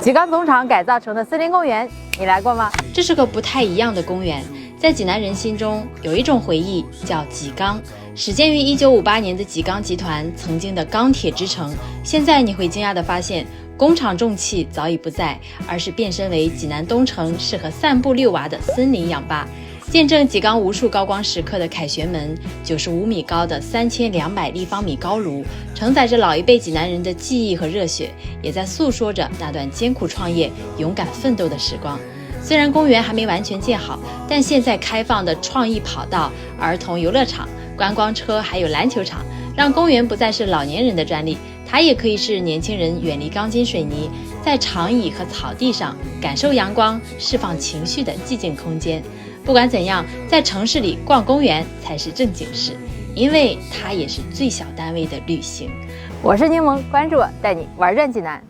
吉冈总厂改造成的森林公园，你来过吗？这是个不太一样的公园。在济南人心中有一种回忆叫吉冈，始建于1958年的吉冈集团，曾经的钢铁之城。现在你会惊讶地发现，工厂重器早已不在，而是变身为济南东城适合散步遛娃的森林氧吧。见证吉冈无数高光时刻的凯旋门，95米高的3200立方米高炉，承载着老一辈济南人的记忆和热血，也在诉说着那段艰苦创业、勇敢奋斗的时光。虽然公园还没完全建好，但现在开放的创意跑道、儿童游乐场、观光车还有篮球场，让公园不再是老年人的专利，它也可以是年轻人远离钢筋水泥，在长椅和草地上感受阳光、释放情绪的寂静空间。不管怎样，在城市里逛公园才是正经事，因为它也是最小单位的旅行。我是柠檬，关注我，带你玩转济南。